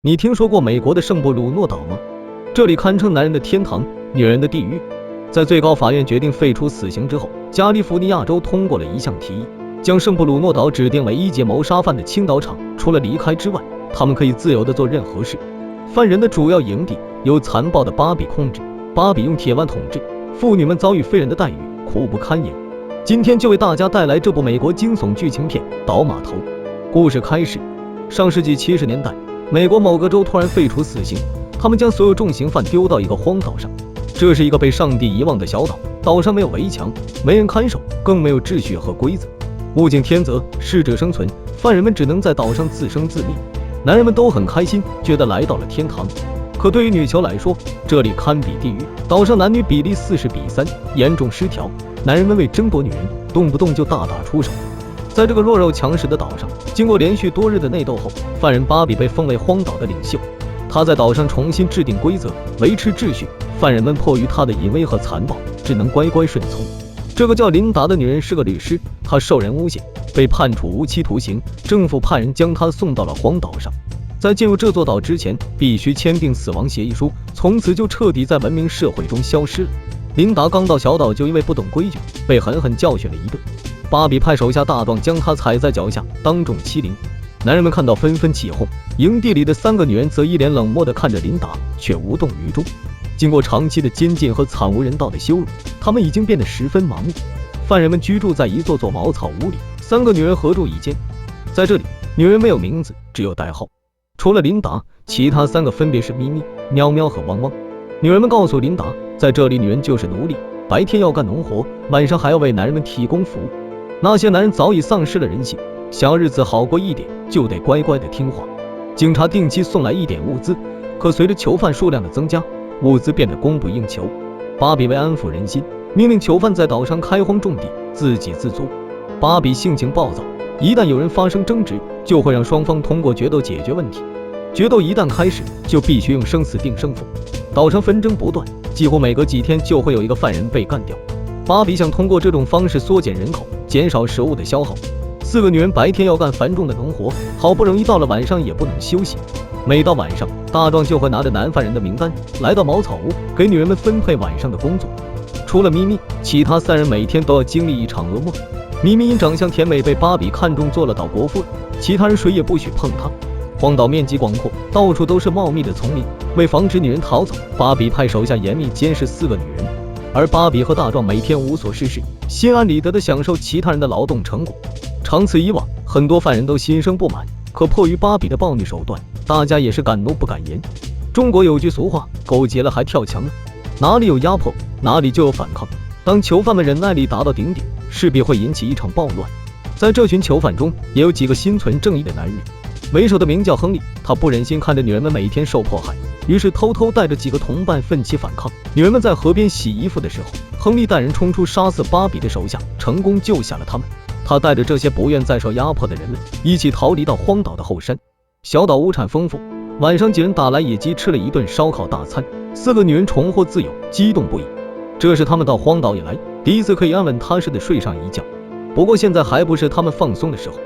你听说过美国的圣布鲁诺岛吗？这里堪称男人的天堂，女人的地狱。在最高法院决定废除死刑之后，加利福尼亚州通过了一项提议，将圣布鲁诺岛指定为一级谋杀犯的倾倒场。除了离开之外，他们可以自由地做任何事。犯人的主要营地由残暴的巴比控制，巴比用铁腕统治，妇女们遭遇非人的待遇，苦不堪言。今天就为大家带来这部美国惊悚剧情片《岛码头》。故事开始，上世纪70年代。美国某个州突然废除死刑，他们将所有重刑犯丢到一个荒岛上。这是一个被上帝遗忘的小岛，岛上没有围墙，没人看守，更没有秩序和规则。物竞天择，适者生存，犯人们只能在岛上自生自灭。男人们都很开心，觉得来到了天堂。可对于女囚来说，这里堪比地狱。岛上男女比例40:3，严重失调。男人们为争夺女人，动不动就大打出手。在这个弱肉强食的岛上，经过连续多日的内斗后，犯人巴比被封为荒岛的领袖。他在岛上重新制定规则，维持秩序。犯人们迫于他的淫威和残暴，只能乖乖顺从。这个叫琳达的女人是个律师，她受人诬陷，被判处无期徒刑。政府派人将她送到了荒岛上。在进入这座岛之前，必须签订死亡协议书，从此就彻底在文明社会中消失了。琳达刚到小岛就因为不懂规矩，被狠狠教训了一顿。巴比派手下大壮将他踩在脚下，当众欺凌。男人们看到纷纷起哄，营地里的3个女人则一脸冷漠地看着琳达，却无动于衷。经过长期的监禁和惨无人道的羞辱，他们已经变得十分麻木。犯人们居住在一座座茅草屋里，3个女人合住一间。在这里，女人没有名字，只有代号。除了琳达，其他3个分别是咪咪、喵喵和汪汪。女人们告诉琳达，在这里女人就是奴隶，白天要干农活，晚上还要为男人们提供服务。那些男人早已丧失了人性，想要日子好过一点，就得乖乖的听话。警察定期送来一点物资，可随着囚犯数量的增加，物资变得供不应求。巴比为安抚人心，命令囚犯在岛上开荒种地，自给自足。巴比性情暴躁，一旦有人发生争执，就会让双方通过决斗解决问题。决斗一旦开始，就必须用生死定胜负。岛上纷争不断，几乎每隔几天就会有一个犯人被干掉。巴比想通过这种方式缩减人口，减少食物的消耗。4个女人白天要干繁重的农活，好不容易到了晚上也不能休息。每到晚上，大壮就会拿着男犯人的名单来到茅草屋，给女人们分配晚上的工作。除了咪咪，其他3人每天都要经历一场噩梦。咪咪因长相甜美被巴比看中做了岛国夫人，其他人谁也不许碰她。荒岛面积广阔，到处都是茂密的丛林，为防止女人逃走，巴比派手下严密监视4个女人。而巴比和大壮每天无所事事，心安理得地享受其他人的劳动成果。长此以往，很多犯人都心生不满，可迫于巴比的暴虐手段，大家也是敢怒不敢言。中国有句俗话，狗急了还跳墙呢。哪里有压迫，哪里就有反抗。当囚犯们忍耐力达到顶点，势必会引起一场暴乱。在这群囚犯中，也有几个心存正义的男人。为首的名叫亨利，他不忍心看着女人们每天受迫害，于是偷偷带着几个同伴奋起反抗。女人们在河边洗衣服的时候，亨利带人冲出杀死巴比的手下，成功救下了他们。他带着这些不愿再受压迫的人们一起逃离到荒岛的后山。小岛物产丰富，晚上几人打来野鸡吃了一顿烧烤大餐，4个女人重获自由，激动不已。这是他们到荒岛以来第一次可以安稳踏实地睡上一觉。不过现在还不是他们放松的时候，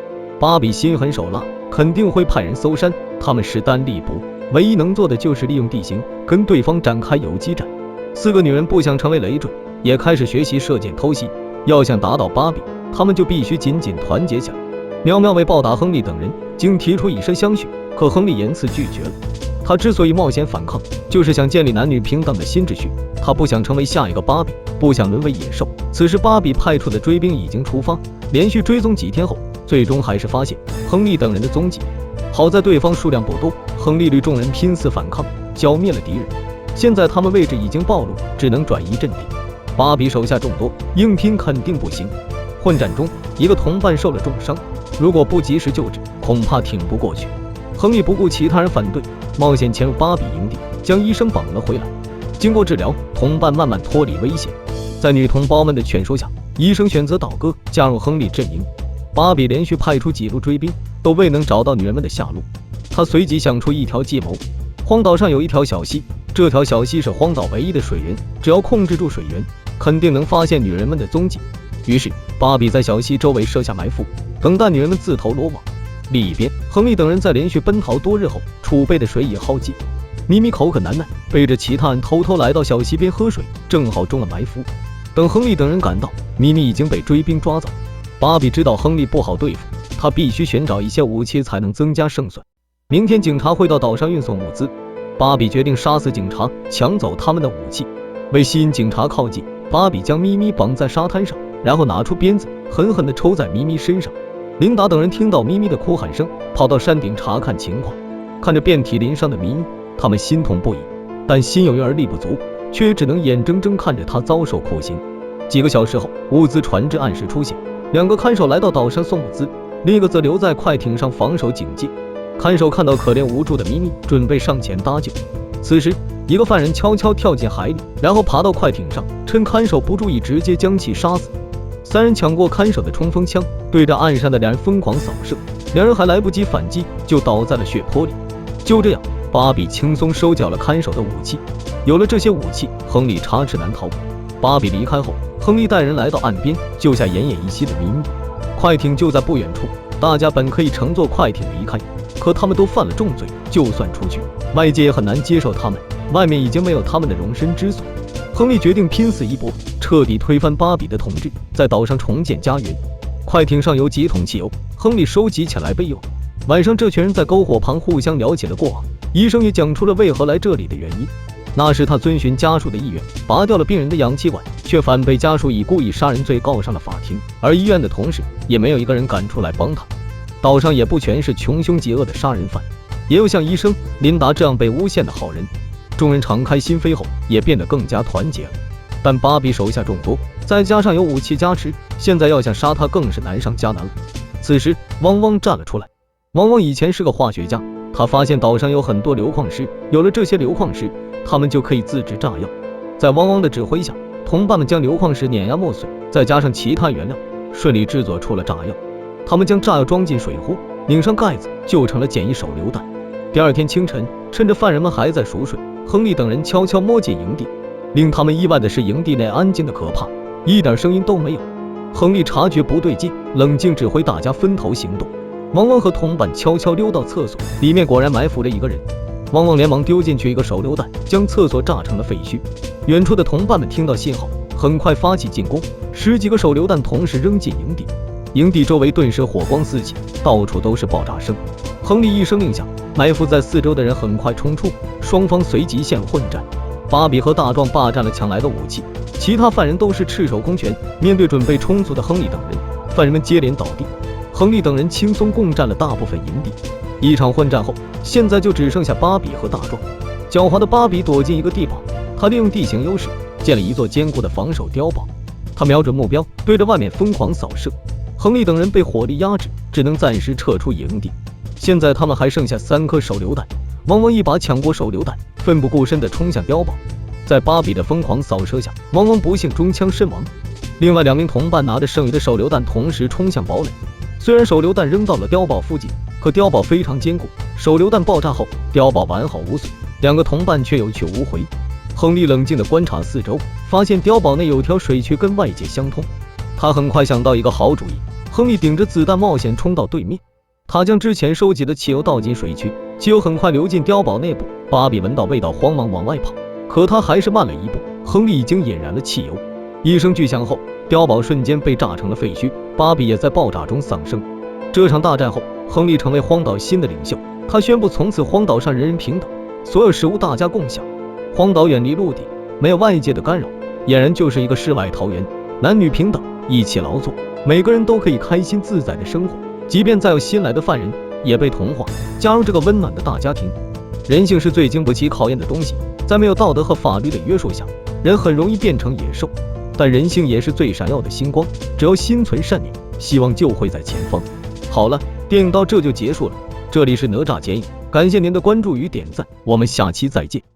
巴比心狠手辣，肯定会派人搜山。他们势单力薄，唯一能做的就是利用地形跟对方展开游击战。4个女人不想成为累赘，也开始学习射箭偷袭。要想打倒巴比，他们就必须紧紧团结起来。喵喵为报答亨利等人，竟提出以身相许，可亨利严词拒绝了。他之所以冒险反抗，就是想建立男女平等的新秩序。他不想成为下一个巴比，不想沦为野兽。此时巴比派出的追兵已经出发，连续追踪几天后，最终还是发现亨利等人的踪迹。好在对方数量不多，亨利率众人拼死反抗，剿灭了敌人。现在他们位置已经暴露，只能转移阵地。巴比手下众多，硬拼肯定不行。混战中，一个同伴受了重伤，如果不及时救治，恐怕挺不过去。亨利不顾其他人反对，冒险潜入巴比营地，将医生绑了回来。经过治疗，同伴慢慢脱离危险。在女同胞们的劝说下，医生选择倒戈，加入亨利阵营。巴比连续派出几路追兵，都未能找到女人们的下落。他随即想出一条计谋。荒岛上有一条小溪，这条小溪是荒岛唯一的水源，只要控制住水源，肯定能发现女人们的踪迹。于是巴比在小溪周围设下埋伏，等待女人们自投罗网。另一边，亨利等人在连续奔逃多日后，储备的水已耗尽。咪咪口渴难耐，背着其他人偷偷来到小溪边喝水，正好中了埋伏。等亨利等人赶到，咪咪已经被追兵抓走。芭比知道亨利不好对付，他必须寻找一些武器才能增加胜算。明天警察会到岛上运送物资，芭比决定杀死警察，抢走他们的武器。为吸引警察靠近，芭比将咪咪绑在沙滩上，然后拿出鞭子，狠狠地抽在咪咪身上。琳达等人听到咪咪的哭喊声，跑到山顶查看情况。看着遍体鳞伤的咪咪，他们心痛不已，但心有余而力不足，却只能眼睁睁看着他遭受酷刑。几个小时后，物资船只按时出现，2个看守来到岛上送物资，另一个则留在快艇上防守警戒。看守看到可怜无助的咪咪，准备上前搭救。此时，一个犯人悄悄跳进海里，然后爬到快艇上，趁看守不注意，直接将其杀死。3人抢过看守的冲锋枪，对着岸上的2人疯狂扫射，2人还来不及反击，就倒在了血泊里。就这样，芭比轻松收缴了看守的武器。有了这些武器，亨利插翅难逃。芭比离开后，亨利带人来到岸边，救下奄奄一息的咪咪。快艇就在不远处，大家本可以乘坐快艇离开，可他们都犯了重罪，就算出去，外界也很难接受他们，外面已经没有他们的容身之所。亨利决定拼死一搏，彻底推翻芭比的统治，在岛上重建家园。快艇上有几桶汽油，亨利收集起来备用。晚上，这群人在篝火旁互相聊起了过往，医生也讲出了为何来这里的原因。那时他遵循家属的意愿，拔掉了病人的氧气管，却反被家属以故意杀人罪告上了法庭，而医院的同事也没有一个人敢出来帮他。岛上也不全是穷凶极恶的杀人犯，也有像医生琳达这样被诬陷的好人。众人敞开心扉后，也变得更加团结了。但芭比手下众多，再加上有武器加持，现在要想杀他更是难上加难了。此时，汪汪站了出来。汪汪以前是个化学家，他发现岛上有很多硫矿石，有了这些硫矿石，他们就可以自制炸药。在汪汪的指挥下，同伴们将硫矿石碾压磨碎，再加上其他原料，顺利制作出了炸药。他们将炸药装进水壶，拧上盖子，就成了简易手榴弹。第二天清晨，趁着犯人们还在熟睡，亨利等人悄悄摸进营地。令他们意外的是，营地内安静的可怕，一点声音都没有。亨利察觉不对劲，冷静指挥大家分头行动。汪汪和同伴悄悄溜到厕所，里面果然埋伏着一个人。汪汪连忙丢进去一个手榴弹，将厕所炸成了废墟。远处的同伴们听到信号，很快发起进攻，10几个手榴弹同时扔进营地。营地周围顿时火光四起，到处都是爆炸声。亨利一声令下，埋伏在四周的人很快冲出，双方随即陷入混战。芭比和大壮霸占了抢来的武器，其他犯人都是赤手空拳。面对准备充足的亨利等人，犯人们接连倒地。亨利等人轻松共占了大部分营地。一场混战后，现在就只剩下芭比和大壮。狡猾的芭比躲进一个地堡，他利用地形优势建了一座坚固的防守碉堡。他瞄准目标，对着外面疯狂扫射。亨利等人被火力压制，只能暂时撤出营地。现在他们还剩下3颗手榴弹。汪汪一把抢过手榴弹，奋不顾身地冲向碉堡。在芭比的疯狂扫射下，汪汪不幸中枪身亡。另外2名同伴拿着剩余的手榴弹同时冲向堡垒。虽然手榴弹扔到了碉堡附近，可碉堡非常坚固，手榴弹爆炸后，碉堡完好无损，2个同伴却有去无回。亨利冷静地观察四周，发现碉堡内有条水渠跟外界相通。他很快想到一个好主意，亨利顶着子弹冒险冲到对面。他将之前收集的汽油倒进水渠，汽油很快流进碉堡内部。芭比闻到味道，慌忙往外跑，可他还是慢了一步。亨利已经引燃了汽油，一声巨响后，碉堡瞬间被炸成了废墟，芭比也在爆炸中丧生。这场大战后，亨利成为荒岛新的领袖，他宣布从此荒岛上人人平等，所有食物大家共享。荒岛远离陆地，没有外界的干扰，俨然就是一个世外桃源，男女平等，一起劳作，每个人都可以开心自在的生活。即便再有新来的犯人，也被同化，加入这个温暖的大家庭。人性是最经不起考验的东西，在没有道德和法律的约束下，人很容易变成野兽。但人性也是最闪耀的星光，只要心存善念，希望就会在前方。好了，电影到这就结束了。这里是哪吒剪影，感谢您的关注与点赞，我们下期再见。